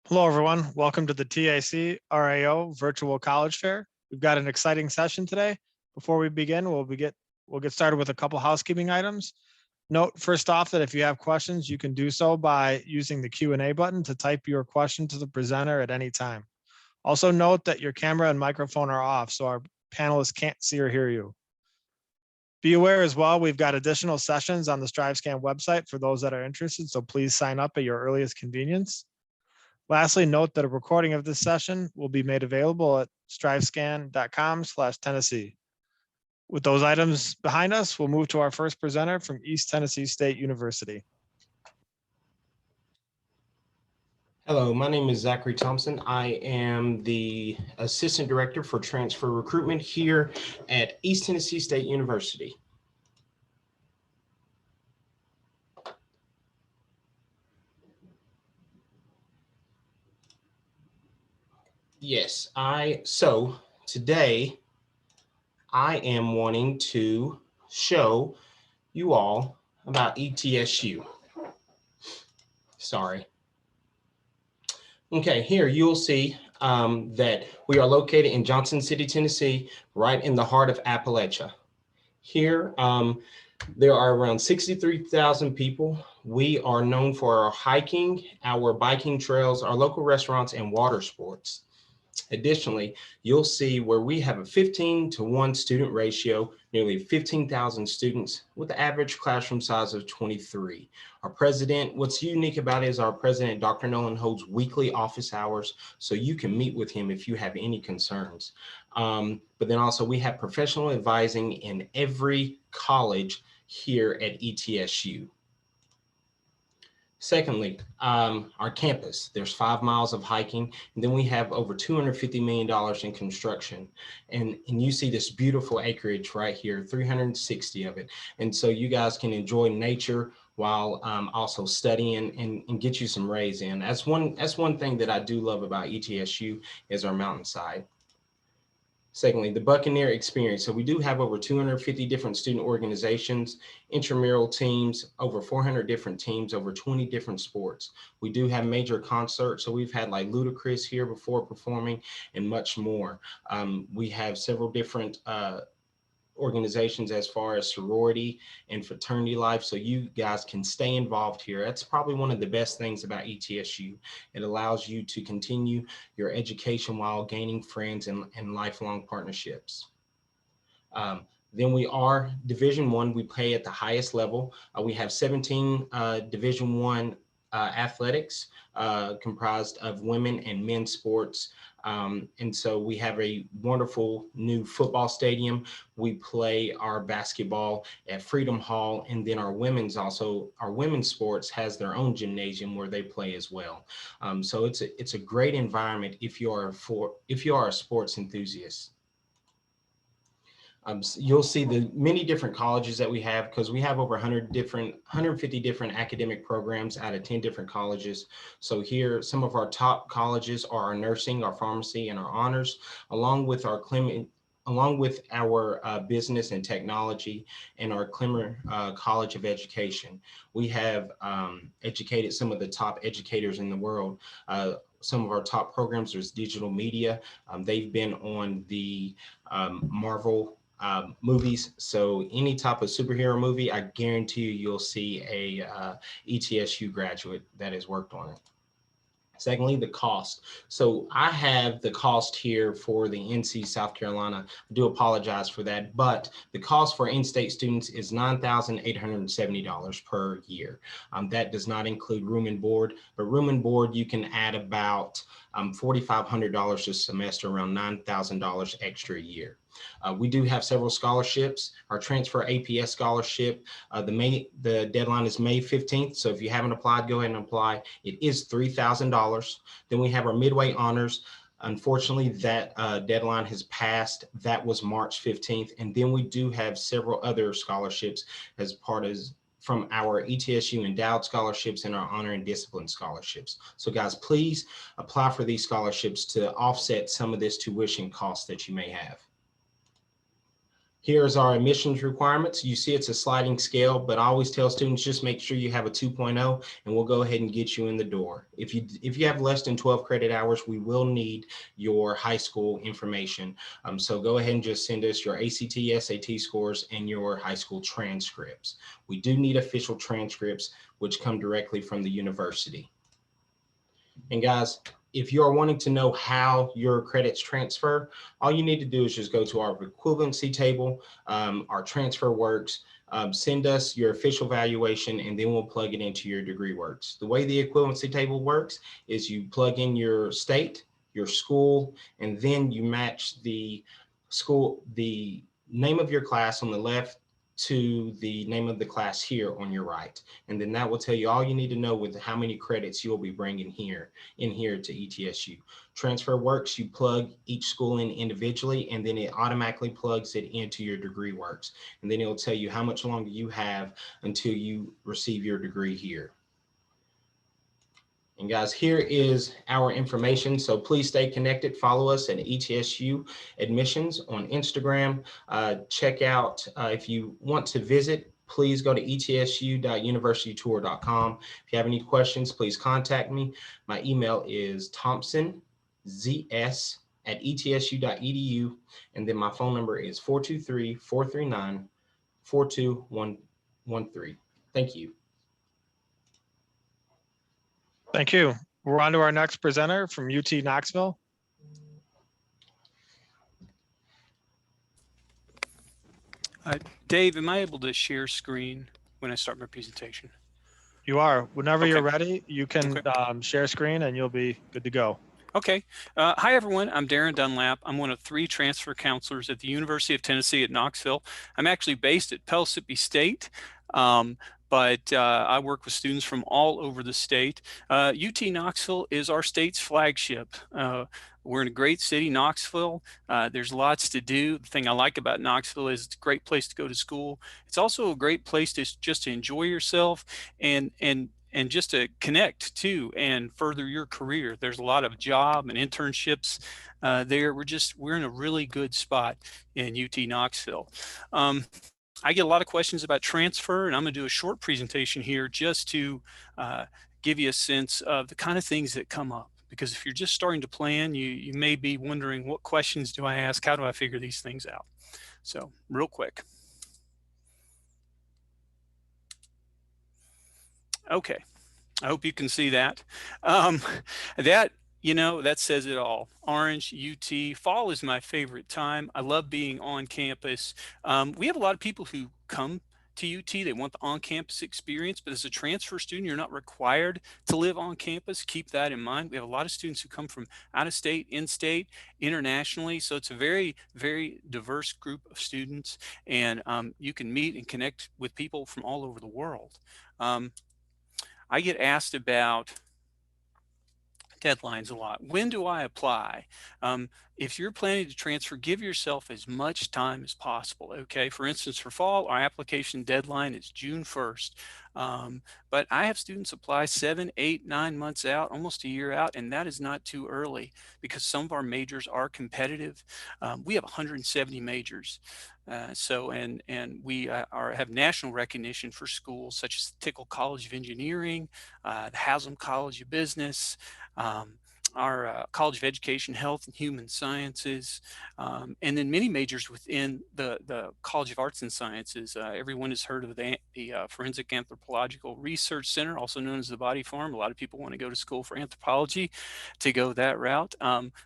Hello, everyone. Welcome to the TACRAO Virtual College Fair. We've got an exciting session today. Before we begin, we'll get started with a couple housekeeping items. Note first off that if you have questions, you can do so by using the Q&A button to type your question to the presenter at any time. Also note that your camera and microphone are off, so our panelists can't see or hear you. Be aware as well, we've got additional sessions on the StriveScan website for those that are interested, so please sign up at your earliest convenience. Lastly, note that a recording of this session will be made available at strivescan.com/Tennessee. With those items behind us, we'll move to our first presenter from East Tennessee State University. Hello, my name is Zachary Thompson. I am the Assistant Director for Transfer Recruitment here at East Tennessee State University. Yes, so today I am wanting to show you all about ETSU. Sorry. Okay, here you'll see that we are located in Johnson City, Tennessee, right in the heart of Appalachia. Here, there are around 63,000 people. We are known for our hiking, our biking trails, our local restaurants, and water sports. Additionally, you'll see where we have a 15-to-1 student ratio, nearly 15,000 students with an average classroom size of 23. Our president, what's unique about it is our president, Dr. Nolan, holds weekly office hours, so you can meet with him if you have any concerns. But then also we have professional advising in every college here at ETSU. Secondly, our campus, there's 5 miles of hiking, and then we have over $250 million in construction. And you see this beautiful acreage right here, 360 of it. And so you guys can enjoy nature while also studying and get you some rays in. That's one thing that I do love about ETSU is our mountainside. Secondly, the Buccaneer experience. So we do have over 250 different student organizations, intramural teams, over 400 different teams, over 20 different sports. We do have major concerts. So we've had like Ludacris here before performing and much more. We have several different organizations as far as sorority and fraternity life, so you guys can stay involved here. That's probably one of the best things about ETSU. It allows you to continue your education while gaining friends and lifelong partnerships. Then we are Division I. We play at the highest level. We have 17 Division I athletics comprised of women and men's sports. And so we have a wonderful new football stadium. We play our basketball at Freedom Hall, and then our women's sports has their own gymnasium where they play as well. So it's a great environment if you are a sports enthusiast. You'll see the many different colleges that we have, because we have over 150 different academic programs out of 10 different colleges. So here, some of our top colleges are our nursing, our pharmacy, and our honors, along with our business and technology and our Clemmer College of Education. We have educated some of the top educators in the world. Some of our top programs, there's digital media. They've been on the Marvel movies. So any type of superhero movie, I guarantee you'll see a ETSU graduate that has worked on it. Secondly, the cost. So I have the cost here for the NC South Carolina. I do apologize for that, but the cost for in-state students is $9,870 per year. That does not include room and board, but room and board, you can add about $4,500 a semester, around $9,000 extra a year. We do have several scholarships. Our transfer APS scholarship, the deadline is May 15th. So if you haven't applied, go ahead and apply. It is $3,000. Then we have our midway honors. Unfortunately, that deadline has passed. That was March 15th. And then we do have several other scholarships from our ETSU endowed scholarships and our honor and discipline scholarships. So guys, please apply for these scholarships to offset some of this tuition cost that you may have. Here's our admissions requirements. You see it's a sliding scale, but I always tell students just make sure you have a 2.0 and we'll go ahead and get you in the door. If you have less than 12 credit hours, we will need your high school information. So go ahead and just send us your ACT, SAT scores and your high school transcripts. We do need official transcripts, which come directly from the university. And guys, if you are wanting to know how your credits transfer, all you need to do is just go to our equivalency table, our transfer works, send us your official valuation, and then we'll plug it into your degree works. The way the equivalency table works is you plug in your state, your school, and then you match the school, the name of your class on the left to the name of the class here on your right. And then that will tell you all you need to know with how many credits you'll be bringing here to ETSU. Transfer works, you plug each school in individually, and then it automatically plugs it into your degree works. And then it'll tell you how much longer you have until you receive your degree here. And guys, here is our information. So please stay connected. Follow us at ETSU Admissions on Instagram. Check out, if you want to visit, please go to etsu.universitytour.com. If you have any questions, please contact me. My email is thompsonzs@etsu.edu. And then my phone number is 423-439-4213. Thank you. Thank you. We're on to our next presenter from UT Knoxville. Dave, am I able to share screen when I start my presentation? You are. Whenever Okay. you're ready, you can Okay. share screen and you'll be good to go. Okay. Hi, everyone. I'm Darren Dunlap. I'm one of 3 transfer counselors at the University of Tennessee at Knoxville. I'm actually based at Pellissippi State, but I work with students from all over the state. UT Knoxville is our state's flagship. We're in a great city, Knoxville. There's lots to do. The thing I like about Knoxville is it's a great place to go to school. It's also a great place to just to enjoy yourself and just to connect too and further your career. There's a lot of job and internships there. We're in a really good spot in UT Knoxville. I get a lot of questions about transfer, and I'm going to do a short presentation here just to give you a sense of the kind of things that come up. Because if you're just starting to plan, you may be wondering, what questions do I ask? How do I figure these things out? So real quick. Okay, I hope you can see that. That says it all. Orange, UT, fall is my favorite time. I love being on campus. We have a lot of people who come to UT, they want the on-campus experience, but as a transfer student, you're not required to live on campus. Keep that in mind. We have a lot of students who come from out of state, in-state, internationally, so it's a very, very diverse group of students, and you can meet and connect with people from all over the world. I get asked about deadlines a lot. When do I apply? If you're planning to transfer, give yourself as much time as possible. Okay. For instance, for fall, our application deadline is June 1st. But I have students apply 7, 8, 9 months out, almost a year out, and that is not too early because some of our majors are competitive. We have 170 majors. And we have national recognition for schools such as Tickle College of Engineering, the Haslam College of Business, our College of Education, Health and Human Sciences, and then many majors within the College of Arts and Sciences. Everyone has heard of the Forensic Anthropological Research Center, also known as the Body Farm. A lot of people want to go to school for anthropology to go that route.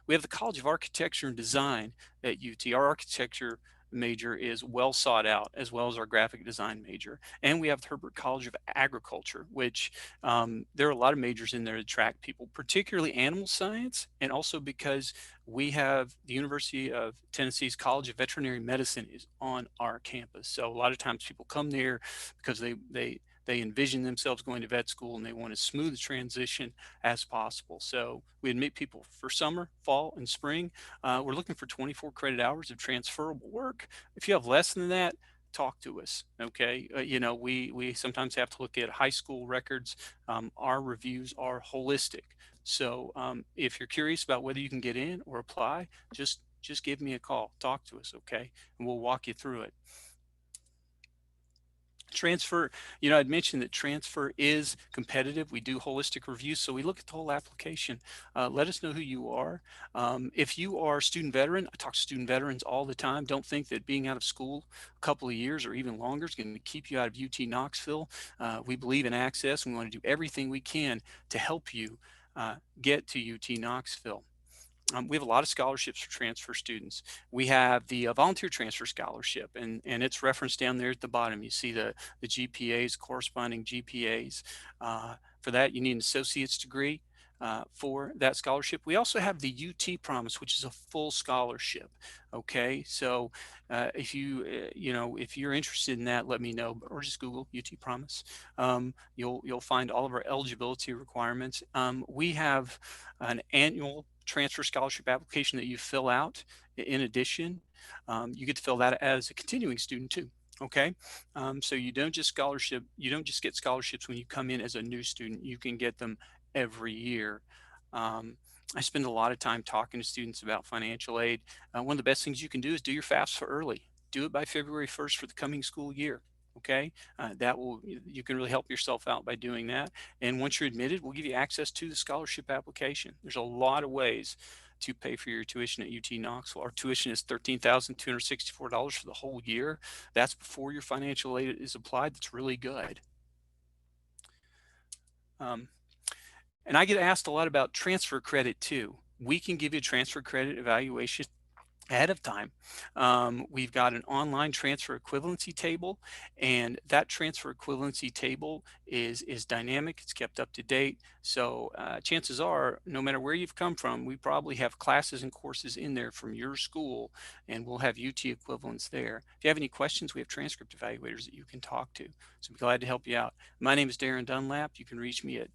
We have the College of Architecture and Design at UT. Our architecture major is well sought out, as well as our graphic design major. And we have the Herbert College of Agriculture, which there are a lot of majors in there that attract people, particularly animal science, and also because we have the University of Tennessee's College of Veterinary Medicine is on our campus. So a lot of times people come there because they envision themselves going to vet school and they want a smooth transition as possible. So we admit people for summer, fall, and spring. We're looking for 24 credit hours of transferable work. If you have less than that, talk to us. Okay. We sometimes have to look at high school records. Our reviews are holistic. So if you're curious about whether you can get in or apply, just just give me a call, talk to us, okay? And we'll walk you through it. Transfer, I'd mentioned that transfer is competitive. We do holistic reviews, so we look at the whole application. Let us know who you are. If you are a student veteran, I talk to student veterans all the time. Don't think that being out of school a couple of years or even longer is going to keep you out of UT Knoxville. We believe in access, and we want to do everything we can to help you get to UT Knoxville. We have a lot of scholarships for transfer students. We have the volunteer transfer scholarship, and it's referenced down there at the bottom. You see the GPAs, corresponding GPAs. For that, you need an associate's degree for that scholarship. We also have the UT Promise, which is a full scholarship. Okay, so if you're interested in that, let me know, or just Google UT Promise. You'll find all of our eligibility requirements. We have an annual transfer scholarship application that you fill out. In addition, you get to fill that as a continuing student too. Okay, so you don't just get scholarships when you come in as a new student. You can get them every year. I spend a lot of time talking to students about financial aid. One of the best things you can do is do your FAFSA early. Do it by February 1st for the coming school year. Okay, you can really help yourself out by doing that. And once you're admitted, we'll give you access to the scholarship application. There's a lot of ways to pay for your tuition at UT Knoxville. Our tuition is $13,264 for the whole year. That's before your financial aid is applied. That's really good. And I get asked a lot about transfer credit too. We can give you a transfer credit evaluation ahead of time. We've got an online transfer equivalency table, and that transfer equivalency table is dynamic. It's kept up to date. So chances are, no matter where you've come from, we probably have classes and courses in there from your school, and we'll have UT equivalents there. If you have any questions, we have transcript evaluators that you can talk to. So I'm glad to help you out. My name is Darren Dunlap. You can reach me at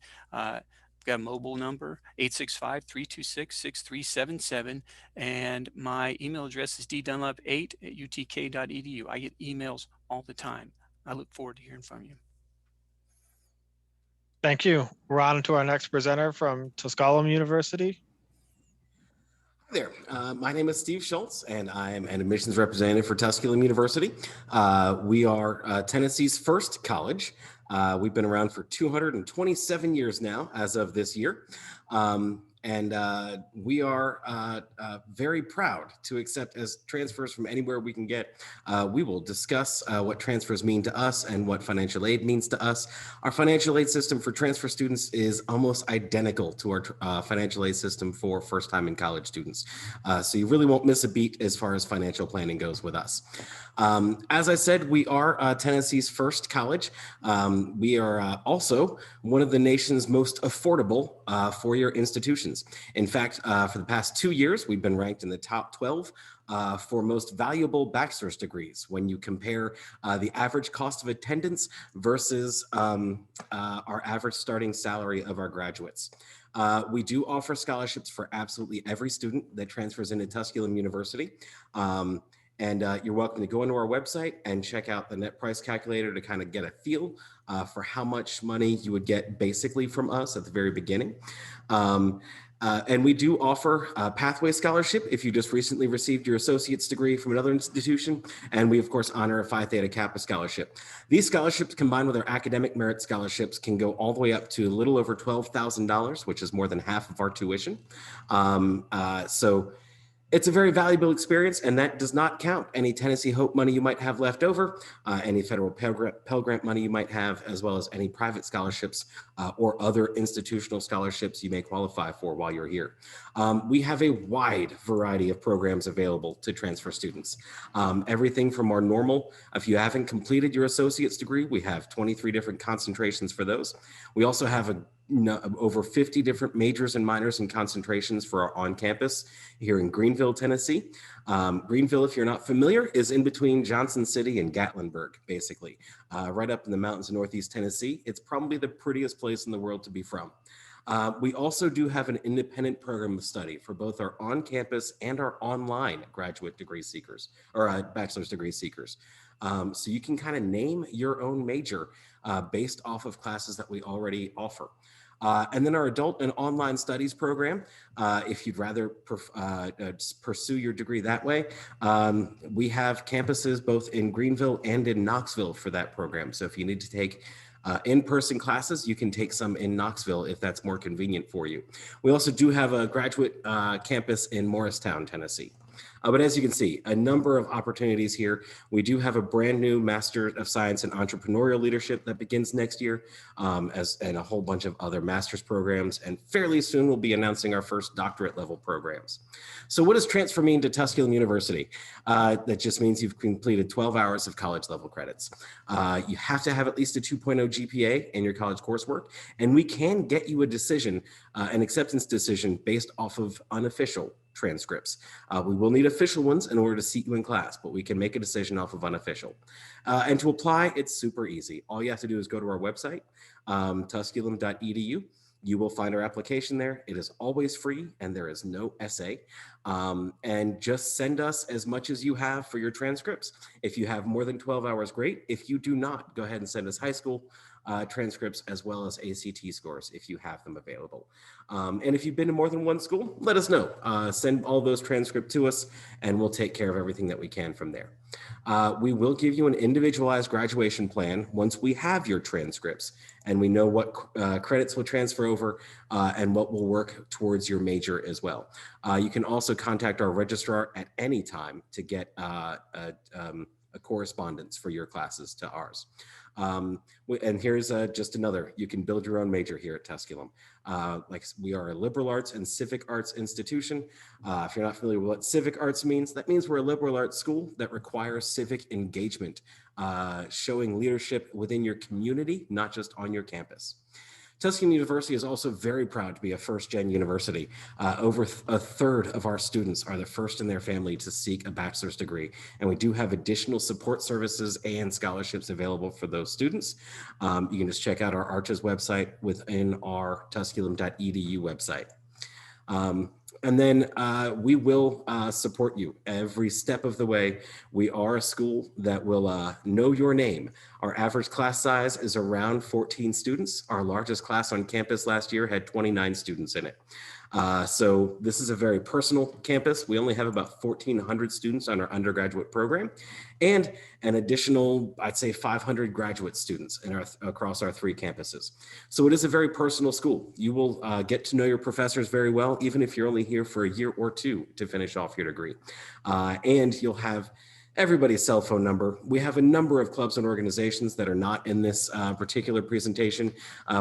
got a mobile number, 865-326-6377, and my email address is ddunlap8@utk.edu. I get emails all the time. I look forward to hearing from you. Thank you. We're on to our next presenter from Tusculum University. Hi there. My name is Steve Schultz, and I am an admissions representative for Tusculum University. We are Tennessee's first college. We've been around for 227 years now, as of this year. And we are very proud to accept as transfers from anywhere we can get. We will discuss what transfers mean to us and what financial aid means to us. Our financial aid system for transfer students is almost identical to our financial aid system for first-time in college students. So you really won't miss a beat as far as financial planning goes with us. As I said, we are Tennessee's first college. We are also one of the nation's most affordable four-year institutions. In fact, for the past 2 years, we've been ranked in the top 12 for most valuable bachelor's degrees when you compare the average cost of attendance versus our average starting salary of our graduates. We do offer scholarships for absolutely every student that transfers into Tusculum University. And you're welcome to go into our website and check out the net price calculator to kind of get a feel for how much money you would get basically from us at the very beginning. And we do offer a pathway scholarship if you just recently received your associate's degree from another institution. And we, of course, honor a Phi Theta Kappa scholarship. These scholarships combined with our academic merit scholarships can go all the way up to a little over $12,000, which is more than half of our tuition. So it's a very valuable experience, and that does not count any Tennessee Hope money you might have left over, any federal Pell Grant money you might have, as well as any private scholarships or other institutional scholarships you may qualify for while you're here. We have a wide variety of programs available to transfer students. Everything from our normal, if you haven't completed your associate's degree, we have 23 different concentrations for those. We also have over 50 different majors and minors and concentrations for our on-campus here in Greenville, Tennessee. Greenville, if you're not familiar, is in between Johnson City and Gatlinburg, basically, right up in the mountains of Northeast Tennessee. It's probably the prettiest place in the world to be from. We also do have an independent program of study for both our on-campus and our online graduate degree seekers or bachelor's degree seekers. So you can kind of name your own major based off of classes that we already offer. And then our adult and online studies program, if you'd rather pursue your degree that way, we have campuses both in Greenville and in Knoxville for that program. So if you need to take in-person classes, you can take some in Knoxville if that's more convenient for you. We also do have a graduate campus in Morristown, Tennessee. But as you can see, a number of opportunities here. We do have a brand new Master of Science in Entrepreneurial Leadership that begins next year, and a whole bunch of other master's programs. And fairly soon, we'll be announcing our first doctorate level programs. So what does transfer mean to Tusculum University? That just means you've completed 12 hours of college level credits. You have to have at least a 2.0 GPA in your college coursework, and we can get you a decision, an acceptance decision based off of unofficial transcripts. We will need official ones in order to seat you in class, but we can make a decision off of unofficial. And to apply, it's super easy. All you have to do is go to our website, tusculum.edu. You will find our application there. It is always free and there is no essay. And just send us as much as you have for your transcripts. If you have more than 12 hours, great. If you do not, go ahead and send us high school transcripts as well as ACT scores if you have them available. And if you've been to more than one school, let us know. Send all those transcripts to us and we'll take care of everything that we can from there. We will give you an individualized graduation plan once we have your transcripts and we know what credits will transfer over and what will work towards your major as well. You can also contact our registrar at any time to get a correspondence for your classes to ours. And here's just another, you can build your own major here at Tusculum. Like we are a liberal arts and civic arts institution. If you're not familiar with what civic arts means, that means we're a liberal arts school that requires civic engagement, showing leadership within your community, not just on your campus. Tusculum University is also very proud to be a first-gen university. Over a third of our students are the first in their family to seek a bachelor's degree, and we do have additional support services and scholarships available for those students. You can just check out our Arches website within our tusculum.edu website. And then we will support you every step of the way. We are a school that will know your name. Our average class size is around 14 students. Our largest class on campus last year had 29 students in it. So this is a very personal campus. We only have about 1,400 students on our undergraduate program and an additional, I'd say 500 graduate students in across our 3 campuses. So it is a very personal school. You will get to know your professors very well, even if you're only here for a year or 2 to finish off your degree. And you'll have everybody's cell phone number. We have a number of clubs and organizations that are not in this particular presentation.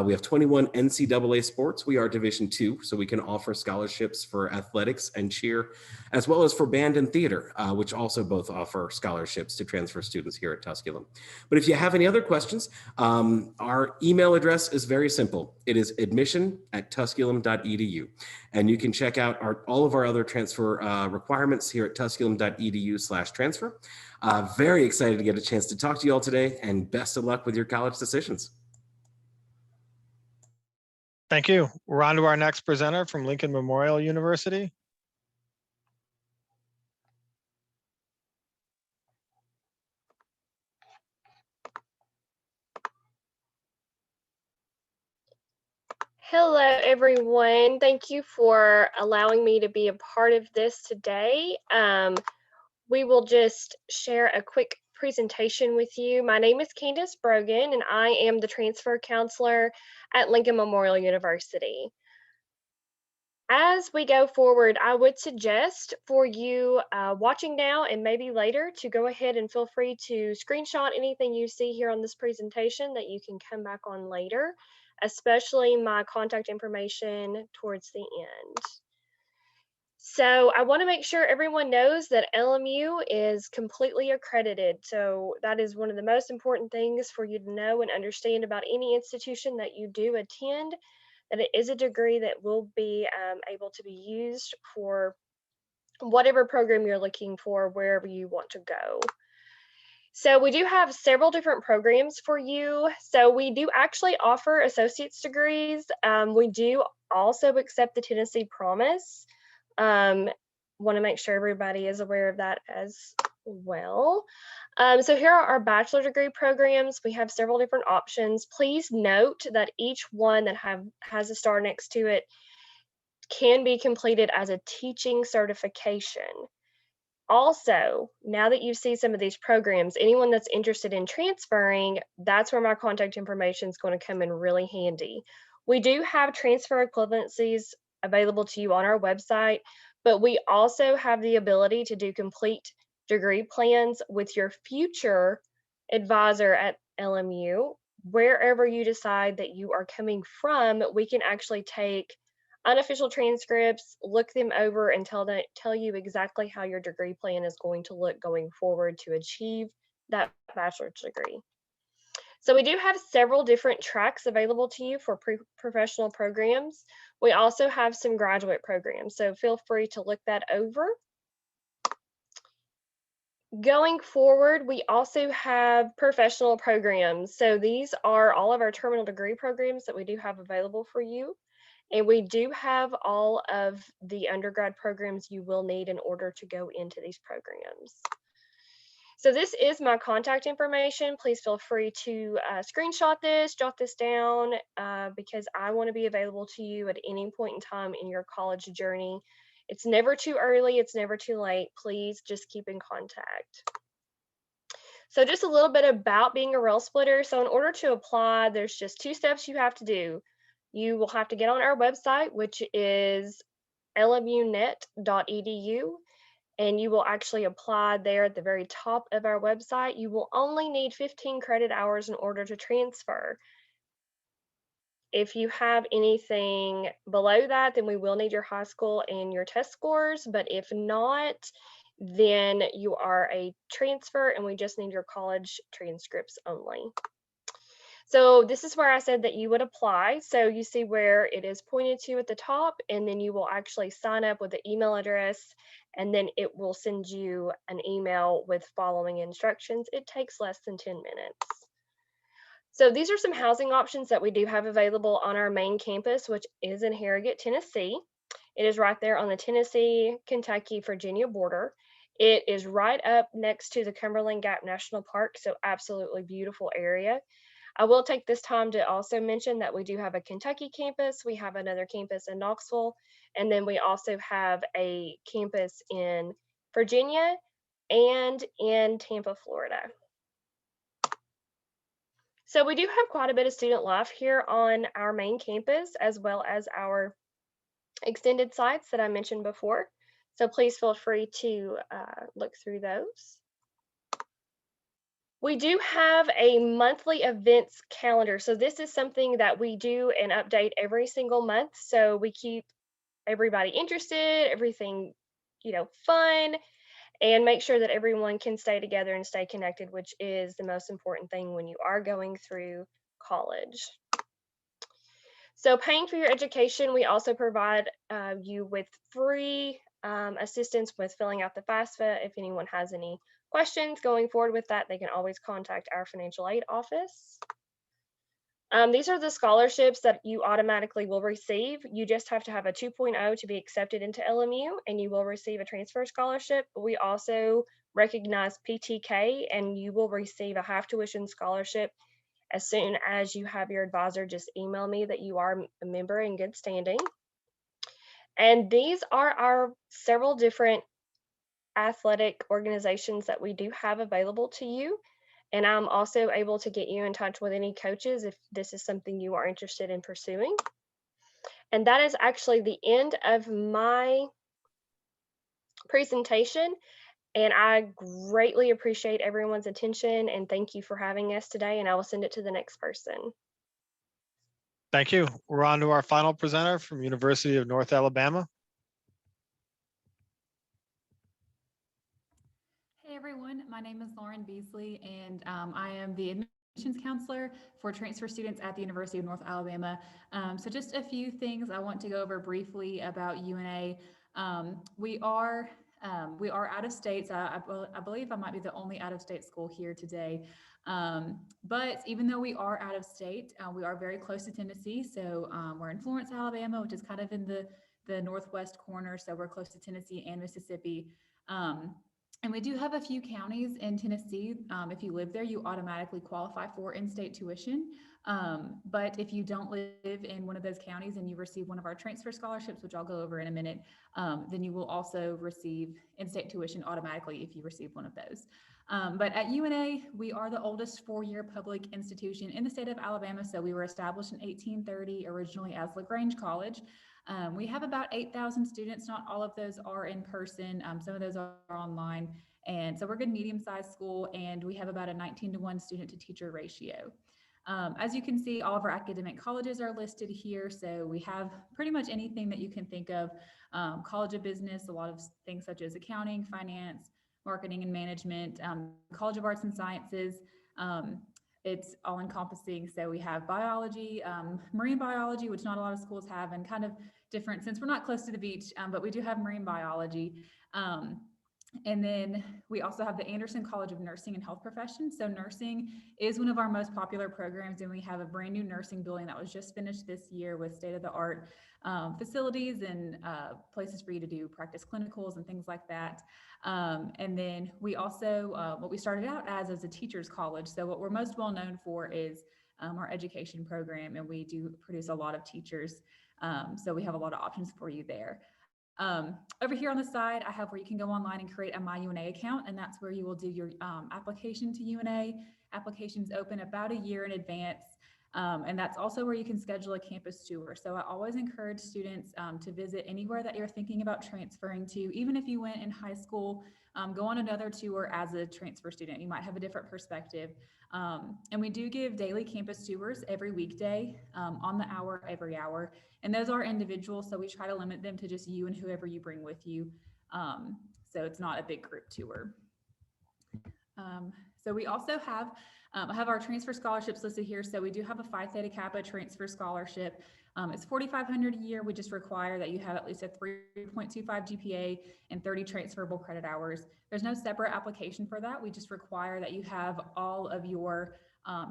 We have 21 NCAA sports. We are Division II, so we can offer scholarships for athletics and cheer, as well as for band and theater, which also both offer scholarships to transfer students here at Tusculum. But if you have any other questions, our email address is very simple. It is admission@tusculum.edu. And you can check out all of our other transfer requirements here at tusculum.edu/transfer. Very excited to get a chance to talk to you all today, and best of luck with your college decisions. Thank you. We're on to our next presenter from Lincoln Memorial University. Hello, everyone. Thank you for allowing me to be a part of this today. We will just share a quick presentation with you. My name is Candace Brogan, and I am the transfer counselor at Lincoln Memorial University. As we go forward, I would suggest for you watching now and maybe later to go ahead and feel free to screenshot anything you see here on this presentation that you can come back on later, especially my contact information towards the end. So I want to make sure everyone knows that LMU is completely accredited. So that is one of the most important things for you to know and understand about any institution that you do attend, that it is a degree that will be able to be used for whatever program you're looking for, wherever you want to go. So we do have several different programs for you. So we do actually offer associate's degrees. We do also accept the Tennessee Promise. Want to make sure everybody is aware of that as Well, so here are our bachelor degree programs. We have several different options. Please note that each one that has a star next to it can be completed as a teaching certification. Also, now that you see some of these programs, anyone that's interested in transferring, that's where my contact information is going to come in really handy. We do have transfer equivalencies available to you on our website, but we also have the ability to do complete degree plans with your future advisor at LMU. Wherever you decide that you are coming from, we can actually take unofficial transcripts, look them over, and tell you exactly how your degree plan is going to look going forward to achieve that bachelor's degree. So we do have several different tracks available to you for professional programs. We also have some graduate programs, so feel free to look that over. Going forward, we also have professional programs. So these are all of our terminal degree programs that we do have available for you. And we do have all of the undergrad programs you will need in order to go into these programs. So this is my contact information. Please feel free to screenshot this, jot this down, because I want to be available to you at any point in time in your college journey. It's never too early, it's never too late. Please just keep in contact. So just a little bit about being a rail splitter. So in order to apply, there's just 2 steps you have to do. You will have to get on our website, which is lmunet.edu, and you will actually apply there at the very top of our website. You will only need 15 credit hours in order to transfer. If you have anything below that, then we will need your high school and your test scores, but if not, then you are a transfer and we just need your college transcripts only. So this is where I said that you would apply. So you see where it is pointed to at the top, and then you will actually sign up with the email address, and then it will send you an email with following instructions. It takes less than 10 minutes. So these are some housing options that we do have available on our main campus, which is in Harrogate, Tennessee. It is right there on the Tennessee, Kentucky, Virginia border. It is right up next to the Cumberland Gap National Park, so absolutely beautiful area. I will take this time to also mention that we do have a Kentucky campus, we have another campus in Knoxville, and then we also have a campus in Virginia and in Tampa, Florida. So we do have quite a bit of student life here on our main campus, as well as our extended sites that I mentioned before. So please feel free to look through those. We do have a monthly events calendar. So this is something that we do and update every single month. So we keep everybody interested, everything, fun, and make sure that everyone can stay together and stay connected, which is the most important thing when you are going through college. So paying for your education, we also provide you with free assistance with filling out the FAFSA. If anyone has any questions going forward with that, they can always contact our financial aid office. These are the scholarships that you automatically will receive. You just have to have a 2.0 to be accepted into LMU, and you will receive a transfer scholarship. We also recognize PTK, and you will receive a half tuition scholarship as soon as you have your advisor just email me that you are a member in good standing. And these are our several different athletic organizations that we do have available to you. And I'm also able to get you in touch with any coaches if this is something you are interested in pursuing. And that is actually the end of my presentation. And I greatly appreciate everyone's attention and thank you for having us today. And I will send it to the next person. Thank you. We're on to our final presenter from University of North Alabama. Hey everyone, my name is Lauren Beasley and I am the admissions counselor for transfer students at the University of North Alabama. So just a few things I want to go over briefly about UNA. We are out of state. So I believe I might be the only out of state school here today. But even though we are out of state, we are very close to Tennessee. So we're in Florence, Alabama, which is kind of in the northwest corner. So we're close to Tennessee and Mississippi. And we do have a few counties in Tennessee. If you live there, you automatically qualify for in-state tuition. But if you don't live in one of those counties and you receive one of our transfer scholarships, which I'll go over in a minute, then you will also receive in-state tuition automatically if you receive one of those. But at UNA, we are the oldest four-year public institution in the state of Alabama. So we were established in 1830, originally as LaGrange College. We have about 8,000 students. Not all of those are in person. Some of those are online. And so we're a good medium-sized school, and we have about a 19-to-1 student to teacher ratio. As you can see, all of our academic colleges are listed here. So we have pretty much anything that you can think of. College of Business, a lot of things such as accounting, finance, marketing and management, College of Arts and Sciences. It's all encompassing. So we have biology, marine biology, which not a lot of schools have, and kind of different since we're not close to the beach, but we do have marine biology. And then we also have the Anderson College of Nursing and Health Professions. So nursing is one of our most popular programs, and we have a brand new nursing building that was just finished this year with state-of-the-art facilities and places for you to do practice clinicals and things like that. And then we also, what we started out as a teacher's college. So what we're most well known for is our education program, and we do produce a lot of teachers. So we have a lot of options for you there. Over here on the side, I have where you can go online and create a MyUNA account, and that's where you will do your application to UNA. Applications open about a year in advance, and that's also where you can schedule a campus tour. So I always encourage students to visit anywhere that you're thinking about transferring to. Even if you went in high school, go on another tour as a transfer student. You might have a different perspective. And we do give daily campus tours every weekday, on the hour, every hour. And those are individual, so we try to limit them to just you and whoever you bring with you. So it's not a big group tour. So we also have, I have our transfer scholarships listed here. So we do have a Phi Theta Kappa transfer scholarship. It's $4,500 a year. We just require that you have at least a 3.25 GPA and 30 transferable credit hours. There's no separate application for that. We just require that you have all of your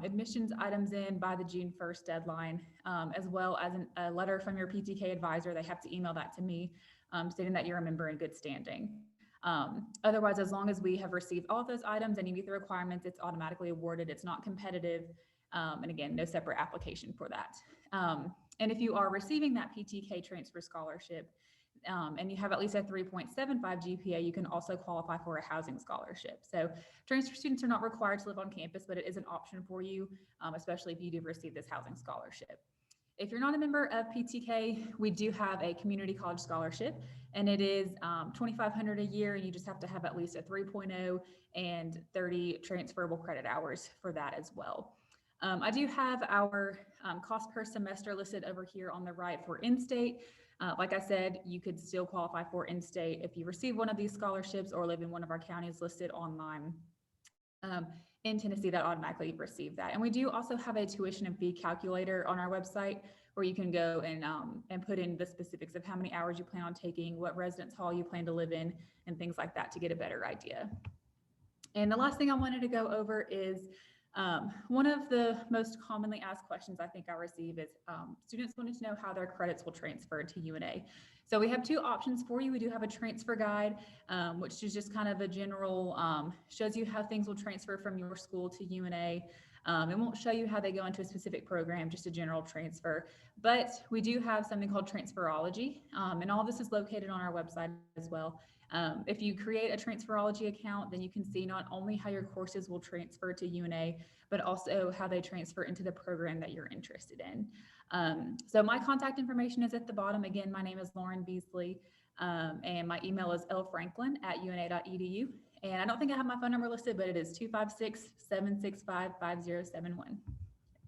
admissions items in by the June 1st deadline, as well as a letter from your PTK advisor. They have to email that to me, stating that you're a member in good standing. Otherwise, as long as we have received all of those items and you meet the requirements, it's automatically awarded. It's not competitive. And again, no separate application for that. And if you are receiving that PTK transfer scholarship, and you have at least a 3.75 GPA, you can also qualify for a housing scholarship. So transfer students are not required to live on campus, but it is an option for you, especially if you do receive this housing scholarship. If you're not a member of PTK, we do have a community college scholarship, and it is $2,500 a year, and you just have to have at least a 3.0 and 30 transferable credit hours for that as well. I do have our cost per semester listed over here on the right for in-state. Like I said, you could still qualify for in-state if you receive one of these scholarships or live in one of our counties listed online. In Tennessee, that automatically receive that. And we do also have a tuition and fee calculator on our website where you can go and put in the specifics of how many hours you plan on taking, what residence hall you plan to live in, and things like that to get a better idea. And the last thing I wanted to go over is one of the most commonly asked questions I think I receive is students wanting to know how their credits will transfer to UNA. So we have two options for you. We do have a transfer guide, which is just kind of a general, shows you how things will transfer from your school to UNA. It won't show you how they go into a specific program, just a general transfer. But we do have something called Transferology, and all this is located on our website as well. If you create a Transferology account, then you can see not only how your courses will transfer to UNA, but also how they transfer into the program that you're interested in. So my contact information is at the bottom. Again, my name is Lauren Beasley, and my email is lfranklin@una.edu. And I don't think I have my phone number listed, but it is 256-765-5071.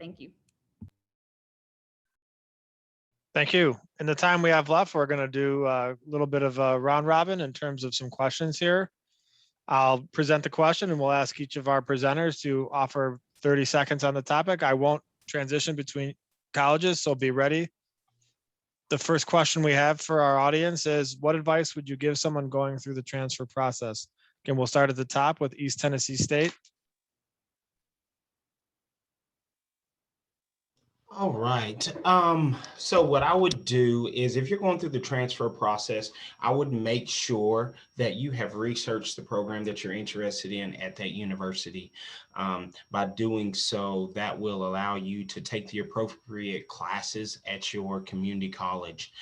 Thank you. Thank you. In the time we have left, we're going to do a little bit of a round robin in terms of some questions here. I'll present the question and we'll ask each of our presenters to offer 30 seconds on the topic. I won't transition between colleges, so be ready. The first question we have for our audience is, what advice would you give someone going through the transfer process? Again, we'll start at the top with East Tennessee State. All right. So what I would do is if you're going through the transfer process, I would make sure that you have researched the program that you're interested in at that university. By doing so, that will allow you to take the appropriate classes at your community college,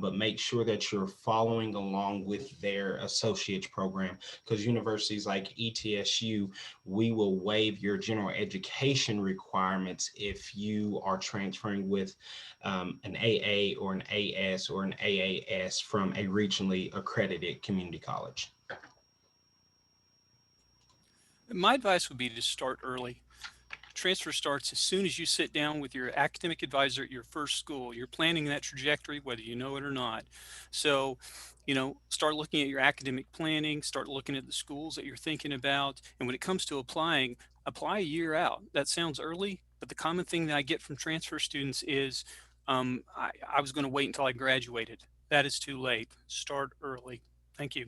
but make sure that you're following along with their associate's program, because universities like ETSU, we will waive your general education requirements if you are transferring with an AA or an AS or an AAS from a regionally accredited community college. My advice would be to start early. Transfer starts as soon as you sit down with your academic advisor at your first school. You're planning that trajectory, whether you know it or not. So, start looking at your academic planning, start looking at the schools that you're thinking about. And when it comes to applying, apply a year out. That sounds early, but the common thing that I get from transfer students is, I was going to wait until I graduated. That is too late. Start early. Thank you.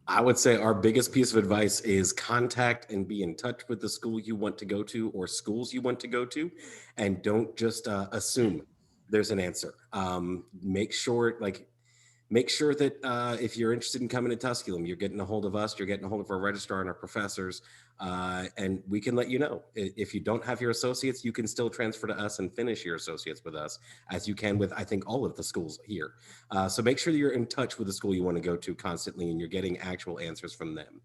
I would say our biggest piece of advice is contact and be in touch with the school you want to go to or schools you want to go to, and don't just assume there's an answer. Make sure that if you're interested in coming to Tusculum, you're getting a hold of us, you're getting a hold of our registrar and our professors, and we can let you know. If you don't have your associates, you can still transfer to us and finish your associates with us, as you can with, I think, all of the schools here. So make sure that you're in touch with the school you want to go to constantly and you're getting actual answers from them.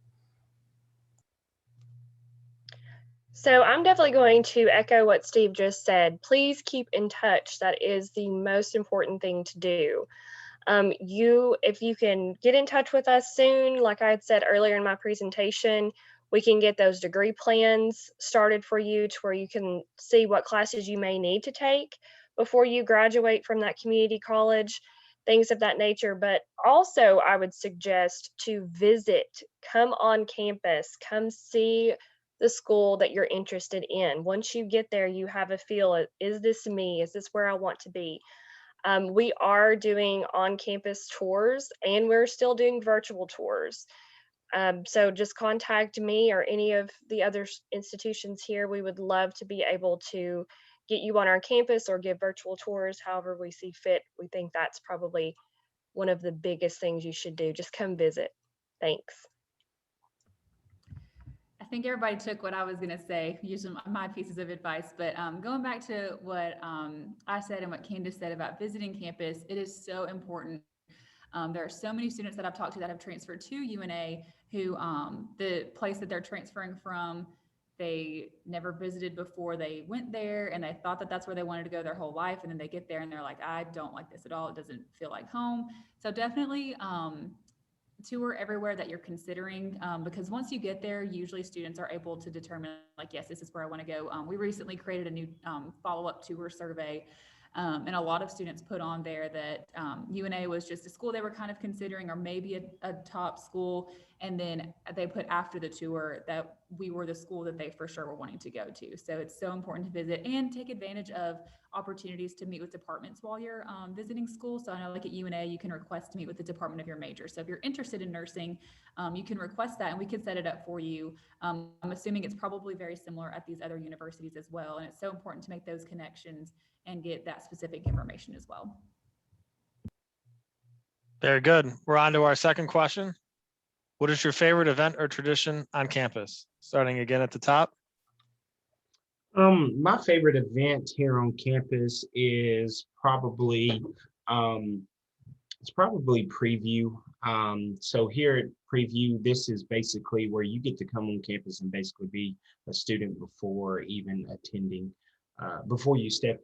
So I'm definitely going to echo what Steve just said. Please keep in touch. That is the most important thing to do. If you can get in touch with us soon, like I had said earlier in my presentation, we can get those degree plans started for you to where you can see what classes you may need to take before you graduate from that community college, things of that nature. But also, I would suggest to visit, come on campus, come see the school that you're interested in. Once you get there, you have a feel, is this me? Is this where I want to be? We are doing on-campus tours and we're still doing virtual tours. So just contact me or any of the other institutions here. We would love to be able to get you on our campus or give virtual tours, however we see fit. We think that's probably one of the biggest things you should do. Just come visit. Thanks. I think everybody took what I was going to say, using my pieces of advice, but going back to what I said and what Candace said about visiting campus, it is so important. There are so many students that I've talked to that have transferred to UNA who the place that they're transferring from, they never visited before they went there, and they thought that that's where they wanted to go their whole life. And then they get there and they're like, I don't like this at all. It doesn't feel like home. So definitely tour everywhere that you're considering, because once you get there, usually students are able to determine, like, yes, this is where I want to go. We recently created a new follow-up tour survey, and a lot of students put on there that UNA was just a school they were kind of considering, or maybe a top school, and then they put after the tour that we were the school that they for sure were wanting to go to. So it's so important to visit and take advantage of opportunities to meet with departments while you're visiting school. So I know, like at UNA, you can request to meet with the department of your major. So if you're interested in nursing, you can request that and we can set it up for you. I'm assuming it's probably very similar at these other universities as well. And it's so important to make those connections and get that specific information as well. Very good. We're on to our second question. What is your favorite event or tradition on campus? Starting again at the top. My favorite event here on campus is probably preview. So here at preview, this is basically where you get to come on campus and basically be a student before even attending, before you step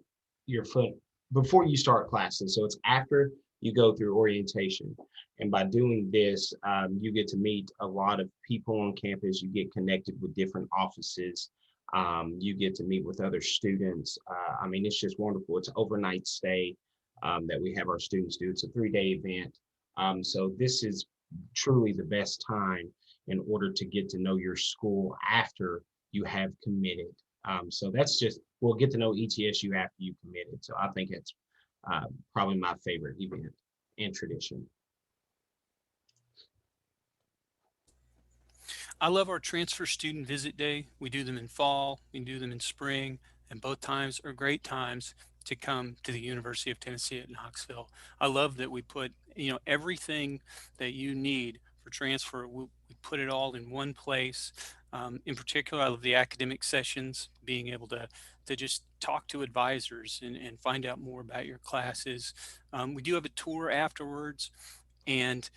your foot, before you start classes. So it's after you go through orientation. And by doing this, you get to meet a lot of people on campus. You get connected with different offices. You get to meet with other students. I mean, it's just wonderful. It's an overnight stay that we have our students do. It's a 3-day event. So this is truly the best time in order to get to know your school after you have committed. So that's just, we'll get to know ETSU after you committed. So I think it's probably my favorite event and tradition. I love our transfer student visit day. We do them in fall, we do them in spring, and both times are great times. to come to the University of Tennessee at Knoxville. I love that we put, everything that you need for transfer, we put it all in one place. In particular, I love the academic sessions, being able to just talk to advisors and find out more about your classes. We do have a tour afterwards, and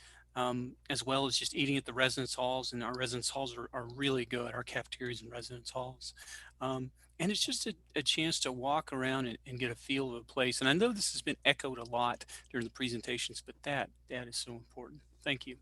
as well as just eating at the residence halls, and our residence halls are really good, our cafeterias and residence halls. And it's just a chance to walk around and get a feel of a place. And I know this has been echoed a lot during the presentations, but that is so important. Thank you.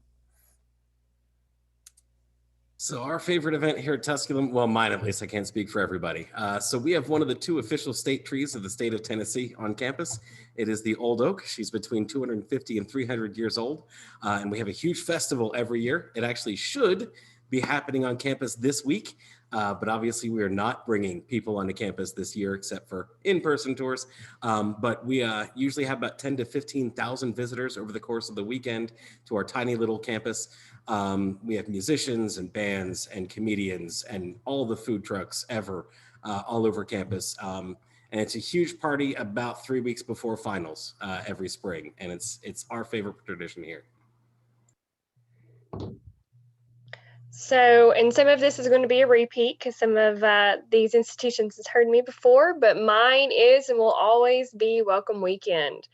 So our favorite event here at Tusculum, well, mine at least, I can't speak for everybody. So we have one of the 2 official state trees of the state of Tennessee on campus. It is the old oak. She's between 250 and 300 years old. And we have a huge festival every year. It actually should be happening on campus this week. But obviously we are not bringing people onto campus this year except for in-person tours. But we usually have about 10 to 15,000 visitors over the course of the weekend to our tiny little campus. We have musicians and bands and comedians and all the food trucks ever all over campus. And it's a huge party about 3 weeks before finals every spring. And it's our favorite tradition here. So, and some of this is going to be a repeat because some of these institutions has heard me before, but mine is and will always be Welcome Weekend.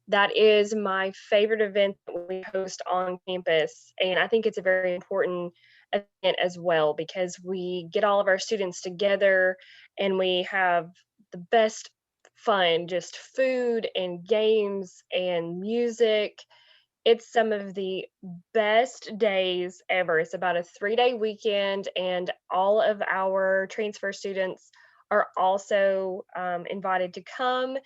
That is my favorite event that we host on campus. And I think it's a very important event as well because we get all of our students together and we have the best fun, just food and games and music. It's some of the best days ever. It's about a 3-day weekend, and all of our transfer students are also invited to come.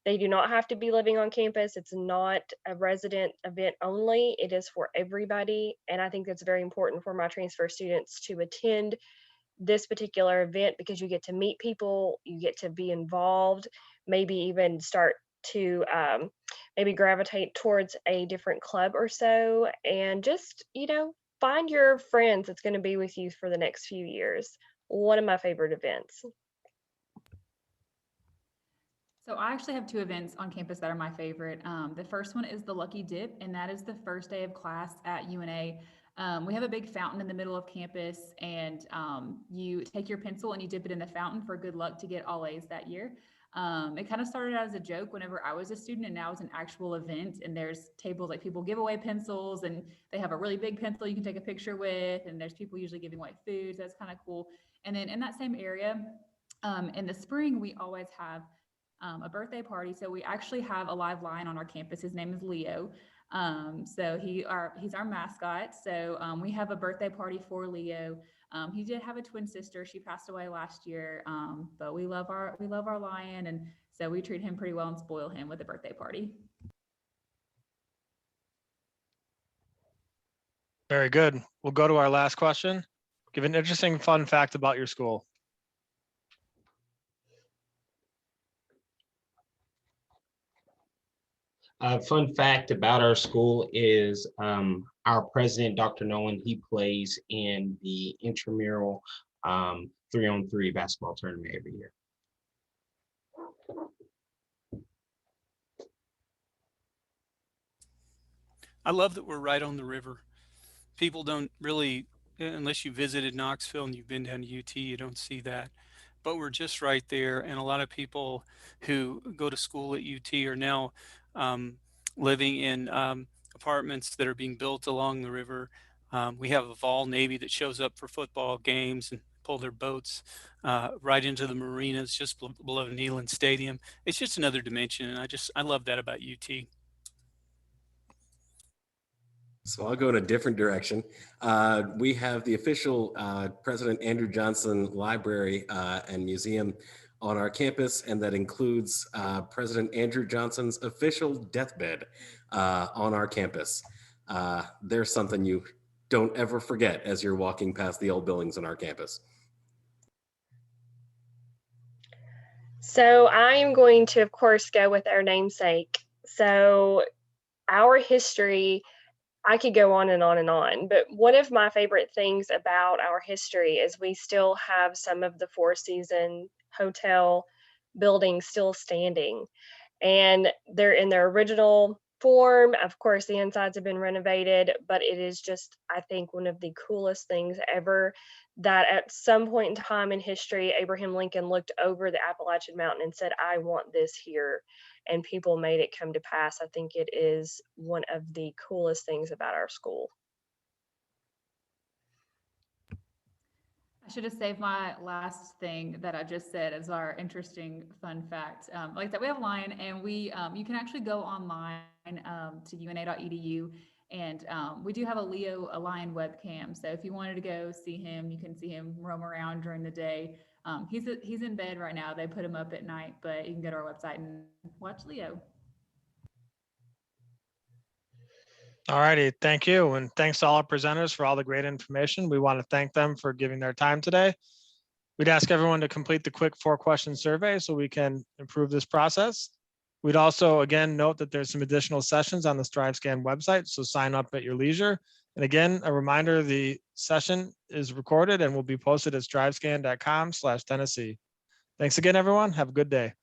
They do not have to be living on campus. It's not a resident event only. It is for everybody. And I think that's very important for my transfer students to attend this particular event because you get to meet people, you get to be involved, maybe even start to maybe gravitate towards a different club or so, and just, find your friends that's going to be with you for the next few years. One of my favorite events. So I actually have 2 events on campus that are my favorite. The first one is the Lucky Dip, and that is the first day of class at UNA. We have a big fountain in the middle of campus, and you take your pencil and you dip it in the fountain for good luck to get all A's that year. It kind of started out as a joke whenever I was a student, and now it's an actual event, and there's tables like people give away pencils, and they have a really big pencil you can take a picture with, and there's people usually giving away food. So that's kind of cool. And then in that same area, in the spring, we always have a birthday party. So we actually have a live lion on our campus. His name is Leo. So he's our mascot. So we have a birthday party for Leo. He did have a twin sister. She passed away last year. But we love our lion, and so we treat him pretty well and spoil him with a birthday party. Very good. We'll go to our last question. Give an interesting fun fact about your school. Fun fact about our school is our president, Dr. Nolan, he plays in the intramural 3-on-3 basketball tournament every year. I love that we're right on the river. People don't really, unless you visited Knoxville and you've been down to UT, you don't see that. But we're just right there. And a lot of people who go to school at UT are now living in apartments that are being built along the river. We have a Vol Navy that shows up for football games and pull their boats right into the marinas just below Neyland Stadium. It's just another dimension. And I love that about UT. So I'll go in a different direction. We have the official President Andrew Johnson Library and Museum on our campus, and that includes President Andrew Johnson's official deathbed on our campus. There's something you don't ever forget as you're walking past the old buildings on our campus. So I am going to, of course, go with our namesake. So our history, I could go on and on and on, but one of my favorite things about our history is we still have some of the Four Seasons Hotel building still standing. And they're in their original form. Of course, the insides have been renovated, but it is just, I think, one of the coolest things ever that at some point in time in history, Abraham Lincoln looked over the Appalachian Mountain and said, I want this here. And people made it come to pass. I think it is one of the coolest things about our school. I should have saved my last thing that I just said as our interesting fun fact. Like that, we have a line, and we you can actually go online to una.edu, and we do have a Lion webcam. So if you wanted to go see him, you can see him roam around during the day. He's in bed right now. They put him up at night, but you can go to our website and watch Leo. All righty, thank you. And thanks to all our presenters for all the great information. We want to thank them for giving their time today. We'd ask everyone to complete the quick 4-question survey so we can improve this process. We'd also, again, note that there's some additional sessions on the StriveScan website, so sign up at your leisure. And again, a reminder, the session is recorded and will be posted at strivescan.com/Tennessee. Thanks again, everyone. Have a good day.